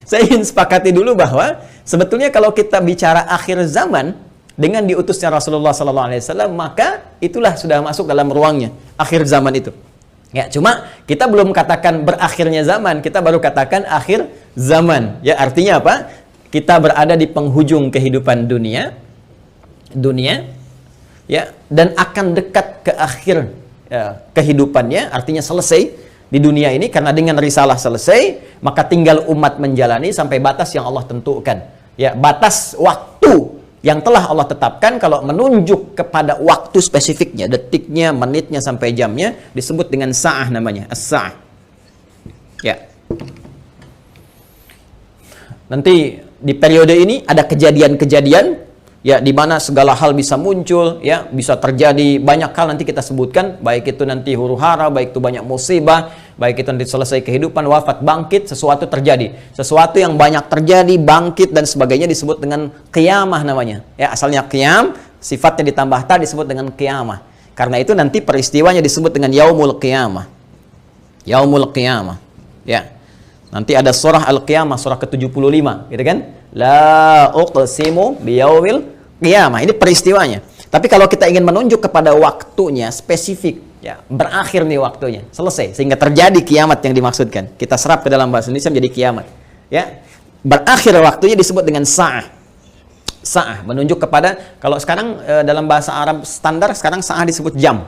Saya ingin sepakati dulu bahwa sebetulnya kalau kita bicara akhir zaman dengan diutusnya Rasulullah SAW, maka itulah sudah masuk dalam ruangnya akhir zaman itu. Ya, cuma kita belum katakan berakhirnya zaman, kita baru katakan akhir zaman. Ya, artinya apa? Kita berada di penghujung kehidupan dunia, ya, dan akan dekat ke akhir kehidupannya, artinya selesai di dunia ini, karena dengan risalah selesai, maka tinggal umat menjalani sampai batas yang Allah tentukan. Ya, batas waktu yang telah Allah tetapkan, kalau menunjuk kepada waktu spesifiknya, detiknya, menitnya, sampai jamnya, disebut dengan sa'ah namanya, as-sa'ah. Ya. Nanti di periode ini ada kejadian-kejadian, ya, di mana segala hal bisa muncul, ya, bisa terjadi banyak hal nanti kita sebutkan, baik itu nanti huru-hara, baik itu banyak musibah, baik itu nanti selesai kehidupan, wafat, bangkit, sesuatu terjadi. Sesuatu yang banyak terjadi, bangkit dan sebagainya disebut dengan qiyamah namanya. Ya, asalnya qiyam, sifatnya ditambah ta disebut dengan qiyamah. Karena itu nanti peristiwanya disebut dengan yaumul qiyamah. Yaumul qiyamah. Ya. Nanti ada surah Al-Qiyamah, surah ke-75, gitu kan? La uqsimu biyaumil qiyamah. Ini peristiwanya. Tapi kalau kita ingin menunjuk kepada waktunya spesifik, ya, berakhir nih waktunya, selesai, sehingga terjadi kiamat yang dimaksudkan. Kita serap ke dalam bahasa Indonesia menjadi kiamat. Ya, berakhir waktunya disebut dengan sa'ah. Sa'ah menunjuk kepada, kalau sekarang dalam bahasa Arab standar sekarang sa'ah disebut jam.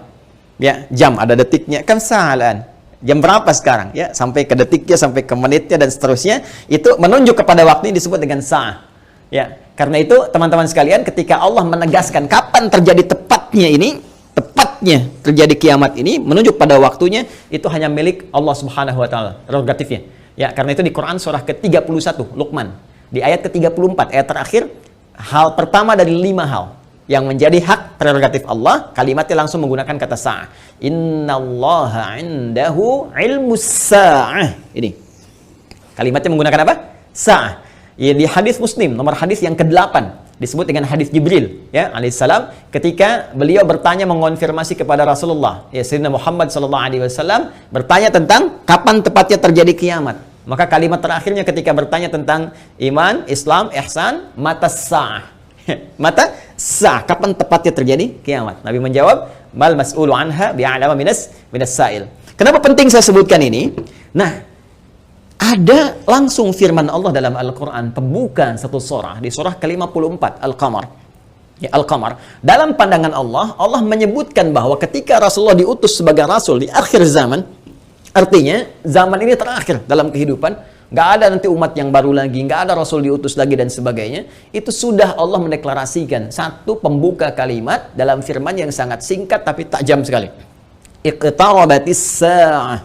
Ya, jam ada detiknya, kan sa'alan. Jam berapa sekarang? Ya, sampai ke detiknya, sampai ke menitnya dan seterusnya, itu menunjuk kepada waktu ini disebut dengan sa'ah. Ya, karena itu teman-teman sekalian, ketika Allah menegaskan kapan terjadi tepatnya terjadi kiamat ini, menunjuk pada waktunya, itu hanya milik Allah Subhanahu wa taala, prerogatifnya. Ya, karena itu di Quran surah ke-31 Luqman, di ayat ke-34, ayat terakhir, hal pertama dari 5 hal yang menjadi hak prerogatif Allah, kalimatnya langsung menggunakan kata sa'ah. Innallaha 'indahu 'ilmus sa'ah. Ini. Kalimatnya menggunakan apa? Sa'ah. Ya, di hadis Muslim, nomor hadis yang ke-8, disebut dengan hadis Jibril, ya, alaihissalam, ketika beliau bertanya mengonfirmasi kepada Rasulullah, ya, Sayyidina Muhammad sallallahu alaihi wasallam, bertanya tentang kapan tepatnya terjadi kiamat. Maka kalimat terakhirnya ketika bertanya tentang iman, Islam, ihsan, mata sa'ah. Mata sa'ah, kapan tepatnya terjadi kiamat? Nabi menjawab, mal mas'ulu anha bi'alama minas sa'il. Kenapa penting saya sebutkan ini? Nah, ada langsung firman Allah dalam Al-Quran, pembukaan satu surah, di surah ke-54 Al-Qamar. Ya, Al-Qamar. Dalam pandangan Allah, Allah menyebutkan bahwa ketika Rasulullah diutus sebagai Rasul di akhir zaman, artinya zaman ini terakhir dalam kehidupan, nggak ada nanti umat yang baru lagi, nggak ada Rasul diutus lagi dan sebagainya. Itu sudah Allah mendeklarasikan satu pembuka kalimat dalam firman yang sangat singkat tapi tajam sekali. Iqtarabatis sa'ah.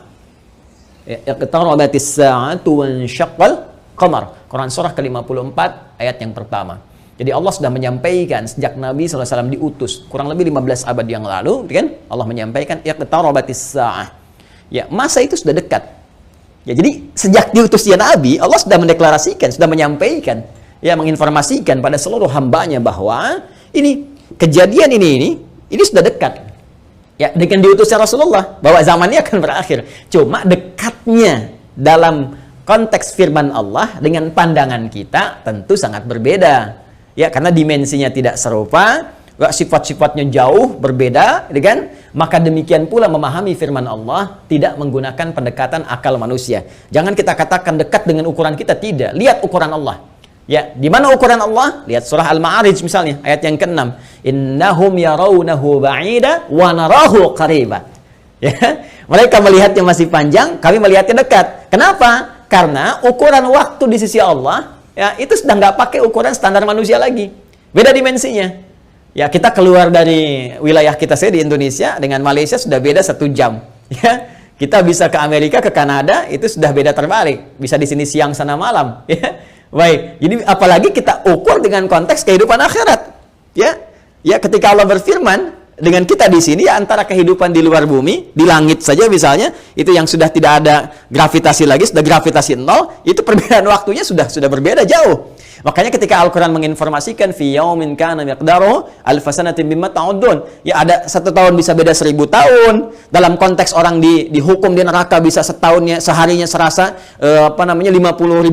Iqtarabatis sa'atu wansyaqqal qamar. Quran surah ke-54 ayat yang pertama. Jadi Allah sudah menyampaikan sejak Nabi SAW diutus kurang lebih 15 abad yang lalu, kan? Allah menyampaikan iqtarabatis sa'ah. Ya, masa itu sudah dekat. Ya, jadi sejak diutusnya Nabi, Allah sudah mendeklarasikan, sudah menyampaikan, ya, menginformasikan pada seluruh hambanya bahwa ini kejadian ini sudah dekat. Ya, dengan diutusnya Rasulullah, bahwa zamannya akan berakhir. Cuma dekatnya dalam konteks firman Allah dengan pandangan kita tentu sangat berbeda. Ya, karena dimensinya tidak serupa, sifat-sifatnya jauh berbeda, kan? Maka demikian pula memahami firman Allah tidak menggunakan pendekatan akal manusia. Jangan kita katakan dekat dengan ukuran kita, tidak. Lihat ukuran Allah. Ya, di mana ukuran Allah? Lihat surah Al-Ma'arij misalnya, ayat yang ke-6. Innahum yarawnahu ba'ida wa narahu qariba. Ya, mereka melihatnya masih panjang, kami melihatnya dekat. Kenapa? Karena ukuran waktu di sisi Allah, ya, itu sudah nggak pakai ukuran standar manusia lagi. Beda dimensinya. Ya, kita keluar dari wilayah kita di Indonesia dengan Malaysia sudah beda 1 jam. Ya, kita bisa ke Amerika, ke Kanada, itu sudah beda terbalik. Bisa di sini siang, sana malam. Ya, baik. Jadi apalagi kita ukur dengan konteks kehidupan akhirat. Ya, ya, ketika Allah berfirman, dengan kita di sini ya antara kehidupan di luar bumi, di langit saja misalnya, itu yang sudah tidak ada gravitasi lagi, sudah gravitasi nol, itu perbedaan waktunya sudah berbeda jauh. Makanya ketika Al-Quran menginformasikan fi yaumin kana miqdaruhu alfa sanatin mimma ta'udun, ya ada 1 tahun bisa beda 1000 tahun. Dalam konteks orang dihukum di neraka bisa setahunnya, seharinya serasa 50.000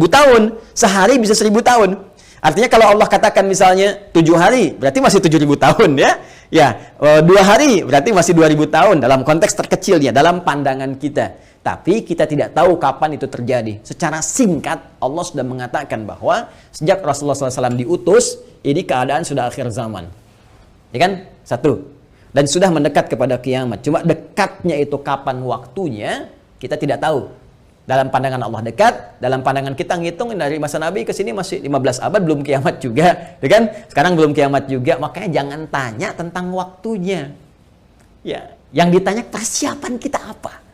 tahun, sehari bisa 1000 tahun. Artinya kalau Allah katakan misalnya 7 hari, berarti masih 7.000 tahun ya. Ya, 2 hari berarti masih 2.000 tahun dalam konteks terkecilnya, dalam pandangan kita. Tapi kita tidak tahu kapan itu terjadi. Secara singkat, Allah sudah mengatakan bahwa sejak Rasulullah SAW diutus, ini keadaan sudah akhir zaman. Ya kan? 1. Dan sudah mendekat kepada kiamat. Cuma dekatnya itu kapan waktunya, kita tidak tahu. Dalam pandangan Allah dekat, dalam pandangan kita ngitung dari masa Nabi ke sini masih 15 abad, belum kiamat juga. Ya kan? Sekarang belum kiamat juga, makanya jangan tanya tentang waktunya. Ya, yang ditanya persiapan kita apa?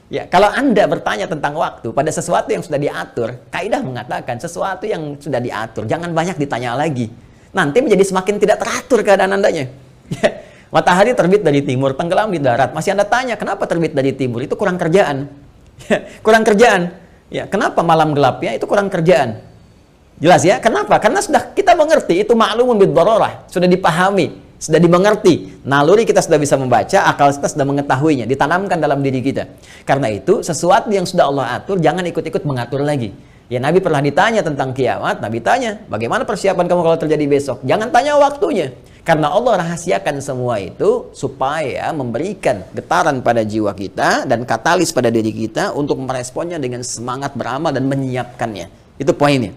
Ya, kalau Anda bertanya tentang waktu pada sesuatu yang sudah diatur, kaidah mengatakan sesuatu yang sudah diatur, jangan banyak ditanya lagi. Nanti menjadi semakin tidak teratur keadaan Andanya. Ya, matahari terbit dari timur, tenggelam di darat. Masih Anda tanya, kenapa terbit dari timur? Itu kurang kerjaan. Ya, kurang kerjaan. Ya, kenapa malam gelapnya? Itu kurang kerjaan. Jelas ya? Kenapa? Karena sudah kita mengerti, itu ma'lumun bid-darurah, sudah dipahami. Sudah dimengerti, naluri kita sudah bisa membaca, akal kita sudah mengetahuinya, ditanamkan dalam diri kita. Karena itu, sesuatu yang sudah Allah atur, jangan ikut-ikut mengatur lagi. Ya, Nabi pernah ditanya tentang kiamat, Nabi tanya, bagaimana persiapan kamu kalau terjadi besok? Jangan tanya waktunya. Karena Allah rahasiakan semua itu, supaya memberikan getaran pada jiwa kita, dan katalis pada diri kita, untuk meresponnya dengan semangat beramal dan menyiapkannya. Itu poinnya.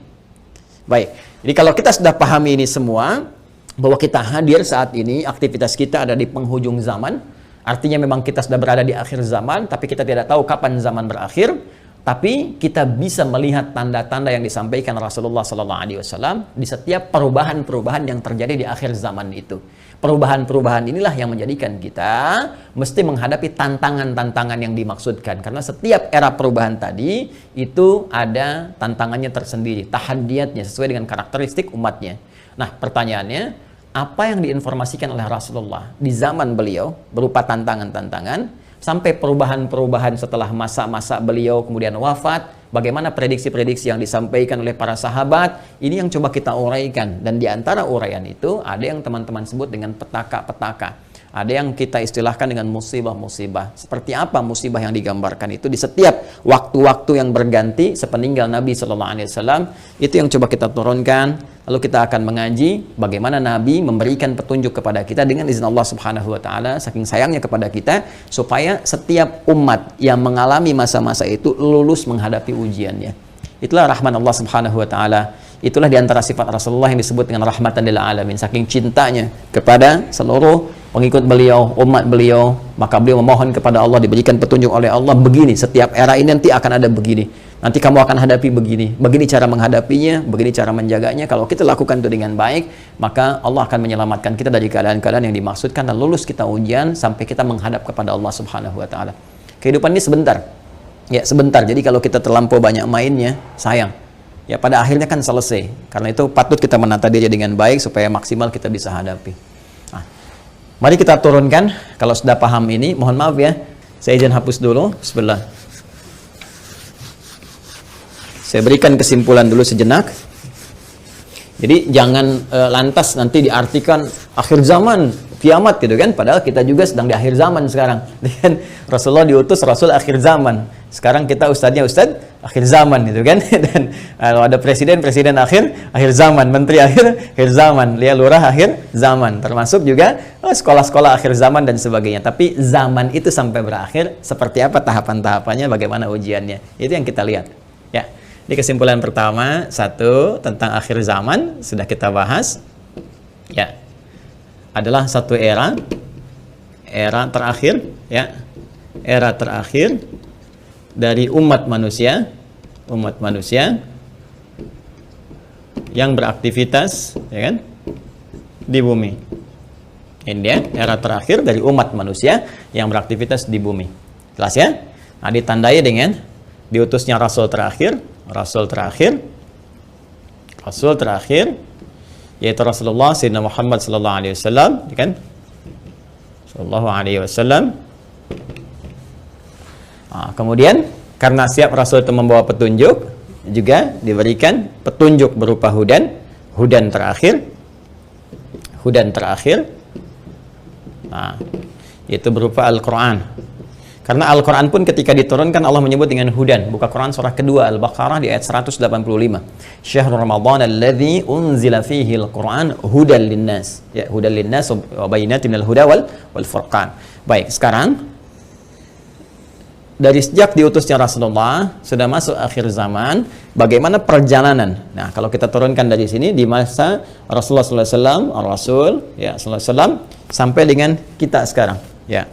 Baik, jadi kalau kita sudah pahami ini semua, bahwa kita hadir saat ini, aktivitas kita ada di penghujung zaman, artinya memang kita sudah berada di akhir zaman, tapi kita tidak tahu kapan zaman berakhir, tapi kita bisa melihat tanda-tanda yang disampaikan Rasulullah SAW di setiap perubahan-perubahan yang terjadi di akhir zaman itu. Perubahan-perubahan inilah yang menjadikan kita mesti menghadapi tantangan-tantangan yang dimaksudkan, karena setiap era perubahan tadi itu ada tantangannya tersendiri, tahadiyatnya sesuai dengan karakteristik umatnya. Nah, pertanyaannya, apa yang diinformasikan oleh Rasulullah di zaman beliau berupa tantangan-tantangan sampai perubahan-perubahan setelah masa-masa beliau kemudian wafat, bagaimana prediksi-prediksi yang disampaikan oleh para sahabat, ini yang coba kita uraikan. Dan di antara uraian itu ada yang teman-teman sebut dengan petaka-petaka. Ada yang kita istilahkan dengan musibah-musibah. Seperti apa musibah yang digambarkan itu di setiap waktu-waktu yang berganti sepeninggal Nabi SAW. Itu yang coba kita turunkan. Lalu kita akan mengaji bagaimana Nabi memberikan petunjuk kepada kita dengan izin Allah Subhanahu wa taala, saking sayangnya kepada kita, supaya setiap umat yang mengalami masa-masa itu lulus menghadapi ujiannya. Itulah rahman Allah Subhanahu wa taala. Itulah diantara sifat Rasulullah yang disebut dengan rahmatan lil alamin, saking cintanya kepada seluruh pengikut beliau, umat beliau, maka beliau memohon kepada Allah diberikan petunjuk oleh Allah, begini, setiap era ini nanti akan ada begini, nanti kamu akan hadapi begini, begini cara menghadapinya, begini cara menjaganya. Kalau kita lakukan itu dengan baik, maka Allah akan menyelamatkan kita dari keadaan-keadaan yang dimaksudkan dan lulus kita ujian sampai kita menghadap kepada Allah Subhanahu wa taala. Kehidupan ini sebentar. Ya, sebentar. Jadi kalau kita terlampau banyak mainnya, sayang. Ya, pada akhirnya kan selesai. Karena itu patut kita menata diri dengan baik supaya maksimal kita bisa hadapi. Nah, mari kita turunkan. Kalau sudah paham ini, mohon maaf ya, saya izin hapus dulu. Bismillah. Saya berikan kesimpulan dulu sejenak. Jadi jangan lantas nanti diartikan akhir zaman, kiamat gitu kan. Padahal kita juga sedang di akhir zaman sekarang. Dan Rasulullah diutus Rasul akhir zaman. Sekarang kita ustadznya ustadz akhir zaman gitu kan. Dan kalau ada presiden akhir zaman, menteri akhir zaman, lihat lurah akhir zaman, termasuk juga sekolah-sekolah akhir zaman dan sebagainya. Tapi zaman itu sampai berakhir seperti apa tahapan-tahapannya, bagaimana ujiannya, itu yang kita lihat ya. Di kesimpulan pertama, 1 tentang akhir zaman sudah kita bahas ya, adalah satu era terakhir ya, era terakhir dari umat manusia yang beraktivitas ya kan di bumi. Ini dia era terakhir dari umat manusia yang beraktivitas di bumi. Jelas ya? Nah, ditandai dengan diutusnya rasul terakhir yaitu Rasulullah Sayyidina Muhammad sallallahu alaihi wasallam, kan? sallallahu alaihi wasallam. Kemudian karena siap Rasul itu membawa petunjuk, juga diberikan petunjuk berupa hudan terakhir. Itu berupa Al-Quran. Karena Al-Quran pun ketika diturunkan Allah menyebut dengan hudan. Buka Quran surah kedua Al-Baqarah di ayat 185. Syahrul Ramadan alladzi unzila fihi al-Quran hudan linnas. Ya, hudan linnas wa bayyinatin minal huda wal furqan. Baik, sekarang dari sejak diutusnya Rasulullah sudah masuk akhir zaman, bagaimana perjalanan? Nah, kalau kita turunkan dari sini di masa Rasulullah SAW, Rasul ya SAW sampai dengan kita sekarang, ya.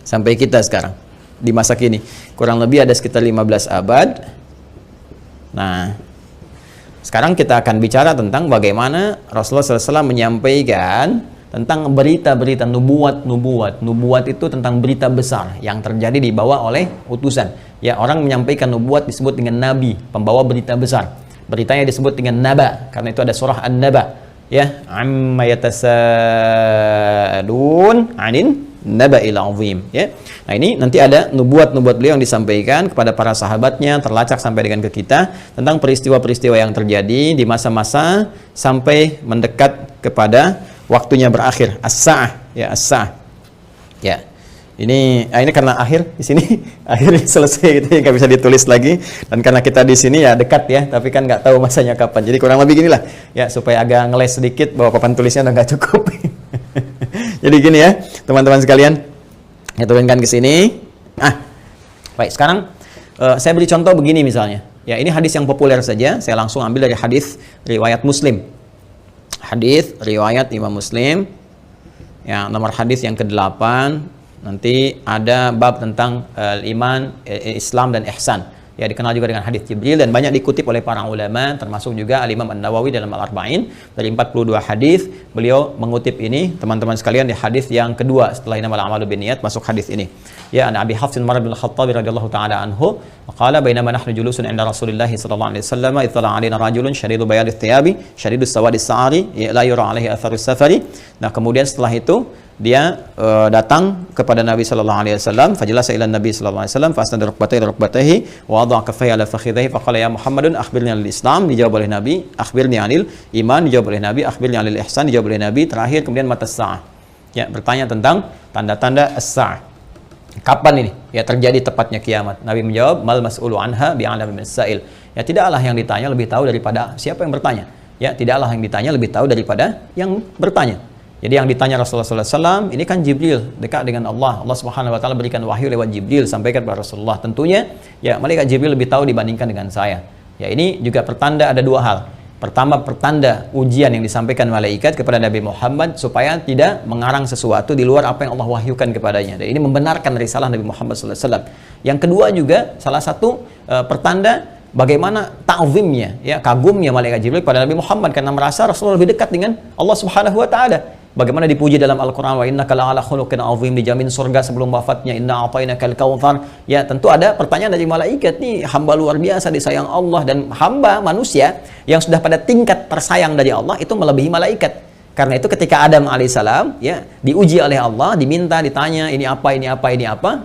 Sampai kita sekarang di masa kini kurang lebih ada sekitar 15 abad. Nah, sekarang kita akan bicara tentang bagaimana Rasulullah SAW menyampaikan tentang berita-berita nubuat. Nubuat itu tentang berita besar yang terjadi dibawa oleh utusan. Ya, orang menyampaikan nubuat disebut dengan nabi, pembawa berita besar. Beritanya disebut dengan naba, karena itu ada surah An-Naba. Ya, amma yatasaalun 'anin naba'il 'azim. Ya. Nah, ini nanti ada nubuat-nubuat beliau yang disampaikan kepada para sahabatnya, terlacak sampai dengan ke kita tentang peristiwa-peristiwa yang terjadi di masa-masa sampai mendekat kepada waktunya berakhir, as-sa'ah, ya, as-sa'ah. Ya. Ini karena akhir di sini akhirnya selesai gitu, nggak bisa ditulis lagi, dan karena kita di sini ya dekat ya, tapi kan nggak tahu masanya kapan. Jadi kurang lebih ginilah ya, supaya agak ngeles sedikit bahwa papan tulisnya udah nggak cukup. Jadi gini ya, teman-teman sekalian, saya turunkan ke sini. Baik, sekarang saya beri contoh begini misalnya. Ya, ini hadis yang populer saja, saya langsung ambil dari hadis riwayat Muslim. Hadis riwayat Imam Muslim. Ya, nomor hadis yang ke-8. Nanti ada bab tentang iman, Islam dan ihsan. Ya, dikenal juga dengan hadis Jibril dan banyak dikutip oleh para ulama, termasuk juga Al-Imam An-Nawawi dalam Al-Arba'in. Dari 42 hadis beliau mengutip ini, teman-teman sekalian, di hadis yang kedua setelah innamal a'malu binniyat, masuk hadis ini. Ya, an Abi Hafs Umar bin Al-Khattab radhiyallahu taala anhu, qala bainama nahnu julusun 'inda Rasulillah sallallahu alaihi wasallam, ittala 'alaina rajulun shadidu bayadit thiyabi, shadidus sawadis sa'ari, la yura 'alaihi atharus safari. Nah, kemudian setelah itu dia datang kepada Nabi sallallahu alaihi wasallam, fajalasa ila Nabi sallallahu alaihi wasallam, fasnada rukbatayhi wa wada'a kaffayhi ala fakhidhihi, faqala ya Muhammadun akhbirni 'anil Islam, dijawab oleh Nabi, akhbirni 'anil iman, dijawab oleh Nabi, akhbirni 'anil ihsan, dijawab oleh Nabi, terakhir kemudian matas sa'ah. Ya, bertanya tentang tanda-tanda as-sa'ah. Kapan ini ya terjadi tepatnya kiamat? Nabi menjawab, mal mas'ulu anha bi'alami min as-sa'il. Ya, tidaklah yang ditanya lebih tahu daripada siapa yang bertanya. Ya, tidaklah yang ditanya lebih tahu daripada yang bertanya. Jadi yang ditanya Rasulullah SAW, ini kan Jibril, dekat dengan Allah. Allah Subhanahu Wa Taala berikan wahyu lewat Jibril, sampaikan kepada Rasulullah. Tentunya, ya malaikat Jibril lebih tahu dibandingkan dengan saya. Ya, ini juga pertanda, ada dua hal. Pertama, pertanda ujian yang disampaikan malaikat kepada Nabi Muhammad supaya tidak mengarang sesuatu di luar apa yang Allah wahyukan kepadanya. Dan ini membenarkan risalah Nabi Muhammad SAW. Yang kedua juga, salah satu pertanda bagaimana ta'zimnya, ya, kagumnya malaikat Jibril pada Nabi Muhammad karena merasa Rasulullah lebih dekat dengan Allah Subhanahu Wa Taala. Bagaimana dipuji dalam Al-Quran, wa innaka la'ala khuluqin 'azim, dijamin surga sebelum wafatnya, inna a'tainakal kautsar. Ya, tentu ada pertanyaan dari malaikat, nih hamba luar biasa disayang Allah, dan hamba manusia yang sudah pada tingkat tersayang dari Allah itu melebihi malaikat. Karena itu ketika Adam alaihissalam ya diuji oleh Allah, diminta, ditanya ini apa,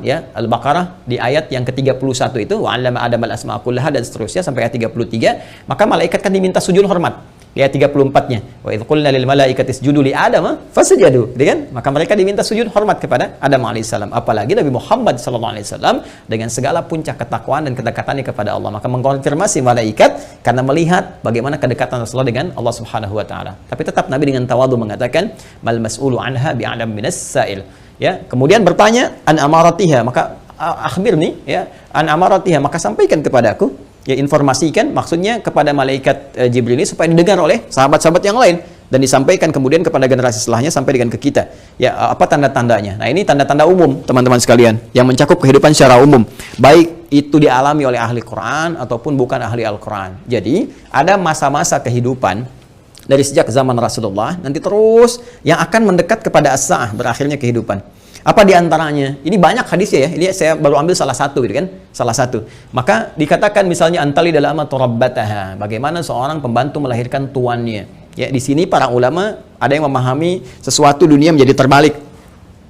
ya, Al-Baqarah di ayat yang ke-31 itu, wa 'allama Adam al-asma'a kullaha, dan seterusnya sampai ayat 33, maka malaikat kan diminta sujud hormat. Ayat 34-nya, wa idz qulna lil malaikati isjudu li Adam fasajadu, gitu kan? Maka mereka diminta sujud hormat kepada Adam alaihissalam. Apalagi Nabi Muhammad sallallahu alaihi wasallam dengan segala puncak ketakwaan dan kedekatannya kepada Allah, maka mengkonfirmasi malaikat karena melihat bagaimana kedekatan Rasulullah dengan Allah Subhanahu Wa Taala. Tapi tetap Nabi dengan tawadhu mengatakan, mal mas'ulu anha bi'alam minas sa'il. Ya, kemudian bertanya an amaratiha, maka akhbirni, ya, an amaratiha, maka sampaikan kepadaku. Ya, informasikan maksudnya kepada malaikat Jibril ini supaya didengar oleh sahabat-sahabat yang lain dan disampaikan kemudian kepada generasi setelahnya sampai dengan ke kita. Ya, apa tanda-tandanya? Nah, ini tanda-tanda umum, teman-teman sekalian, yang mencakup kehidupan secara umum, baik itu dialami oleh ahli Quran ataupun bukan ahli Al-Quran. Jadi, ada masa-masa kehidupan dari sejak zaman Rasulullah nanti terus yang akan mendekat kepada as-sa'ah, berakhirnya kehidupan. Apa diantaranya? Ini banyak hadisnya ya. Ini saya baru ambil salah satu, gitu kan? Salah satu. Maka dikatakan misalnya antali dalam rabbataha. Bagaimana seorang pembantu melahirkan tuannya. Ya, di sini para ulama ada yang memahami sesuatu dunia menjadi terbalik.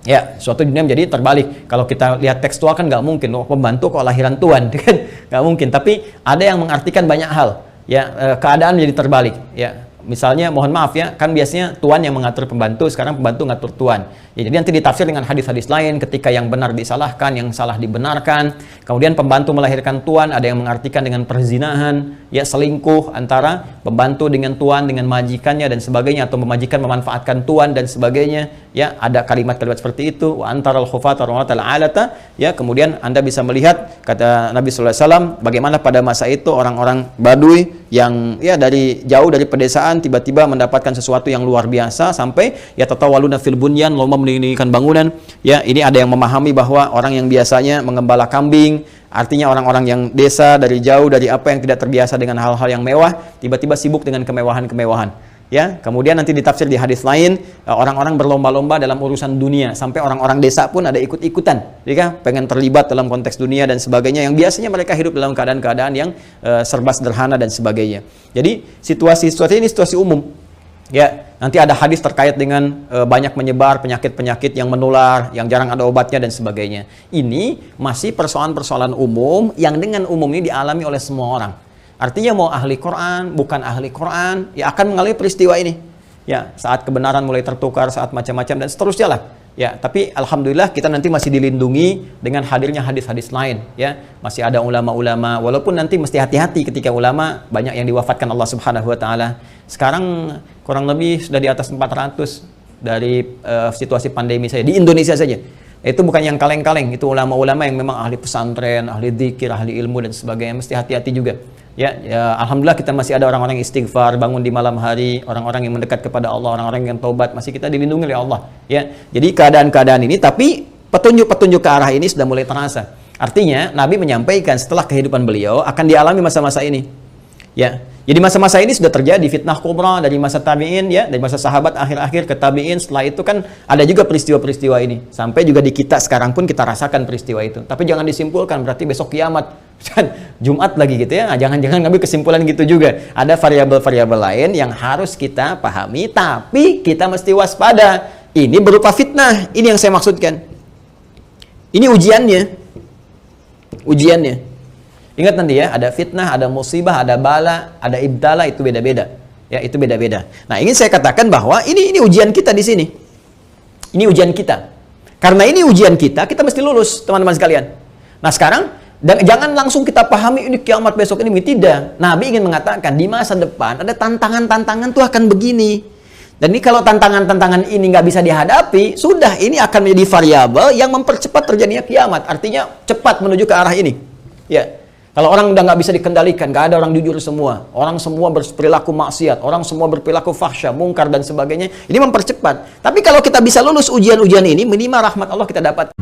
Ya, suatu dunia menjadi terbalik. Kalau kita lihat tekstual kan nggak mungkin, oh, pembantu kok lahiran tuan, kan nggak mungkin. Tapi ada yang mengartikan banyak hal. Ya, keadaan menjadi terbalik. Ya, misalnya, mohon maaf ya, kan biasanya tuan yang mengatur pembantu, sekarang pembantu ngatur tuan. Ya, jadi nanti ditafsir dengan hadis-hadis lain, ketika yang benar disalahkan, yang salah dibenarkan. Kemudian pembantu melahirkan tuan, ada yang mengartikan dengan perzinahan, ya selingkuh antara pembantu dengan tuan, dengan majikannya dan sebagainya, atau majikan memanfaatkan tuan dan sebagainya. Ya, ada kalimat-kalimat seperti itu. Wa antaral khufata wa alata. Ya, kemudian Anda bisa melihat kata Nabi sallallahu alaihi wasallam bagaimana pada masa itu orang-orang Baduy yang ya dari jauh dari pedesaan tiba-tiba mendapatkan sesuatu yang luar biasa sampai ya tatawaluna fil bunyan, lomba mendirikan bangunan. Ya, ini ada yang memahami bahwa orang yang biasanya mengembala kambing, artinya orang-orang yang desa dari jauh dari apa yang tidak terbiasa dengan hal-hal yang mewah, tiba-tiba sibuk dengan kemewahan-kemewahan. Ya, kemudian nanti ditafsir di hadis lain, orang-orang berlomba-lomba dalam urusan dunia, sampai orang-orang desa pun ada ikut-ikutan, ya, pengen terlibat dalam konteks dunia dan sebagainya, yang biasanya mereka hidup dalam keadaan-keadaan yang serba sederhana dan sebagainya. Jadi situasi-situasi ini situasi umum. Ya, nanti ada hadis terkait dengan banyak menyebar penyakit-penyakit yang menular, yang jarang ada obatnya dan sebagainya. Ini masih persoalan-persoalan umum yang dengan umum ini dialami oleh semua orang. Artinya mau ahli Quran, bukan ahli Quran, ya akan mengalami peristiwa ini. Ya, saat kebenaran mulai tertukar, saat macam-macam dan seterusnya lah. Ya, tapi alhamdulillah kita nanti masih dilindungi dengan hadirnya hadis-hadis lain. Ya, masih ada ulama-ulama. Walaupun nanti mesti hati-hati ketika ulama banyak yang diwafatkan Allah Subhanahu Wa Taala. Sekarang kurang lebih sudah di atas 400 dari situasi pandemi saya di Indonesia saja. Itu bukan yang kaleng-kaleng, itu ulama-ulama yang memang ahli pesantren, ahli dzikir, ahli ilmu dan sebagainya. Mesti hati-hati juga. Ya, alhamdulillah kita masih ada orang-orang yang istighfar, bangun di malam hari, orang-orang yang mendekat kepada Allah, orang-orang yang taubat, masih kita dilindungi oleh Allah. Ya, jadi keadaan-keadaan ini, tapi petunjuk-petunjuk ke arah ini sudah mulai terasa. Artinya Nabi menyampaikan setelah kehidupan beliau akan dialami masa-masa ini. Ya, jadi masa-masa ini sudah terjadi fitnah kubra dari masa tabi'in, ya, dari masa sahabat akhir-akhir ke tabi'in. Setelah itu kan ada juga peristiwa-peristiwa ini. Sampai juga di kita sekarang pun kita rasakan peristiwa itu. Tapi jangan disimpulkan berarti besok kiamat. Jumat lagi gitu ya. Nah, jangan-jangan ngambil kesimpulan gitu juga. Ada variabel-variabel lain yang harus kita pahami, tapi kita mesti waspada. Ini berupa fitnah. Ini yang saya maksudkan. Ini ujiannya. Ujiannya. Ingat nanti ya, ada fitnah, ada musibah, ada bala, ada ibtala, itu beda-beda. Ya, itu beda-beda. Nah, ingin saya katakan bahwa ini ujian kita di sini. Ini ujian kita. Karena ini ujian kita mesti lulus, teman-teman sekalian. Nah, sekarang dan jangan langsung kita pahami ini kiamat besok ini, tidak. Nabi ingin mengatakan di masa depan ada tantangan-tantangan tuh akan begini. Dan ini kalau tantangan-tantangan ini nggak bisa dihadapi, sudah ini akan menjadi variabel yang mempercepat terjadinya kiamat. Artinya cepat menuju ke arah ini. Ya. Kalau orang udah nggak bisa dikendalikan, nggak ada orang jujur semua, orang semua berperilaku maksiat, orang semua berperilaku fahsya, mungkar dan sebagainya, ini mempercepat. Tapi kalau kita bisa lulus ujian-ujian ini, minimal rahmat Allah kita dapat.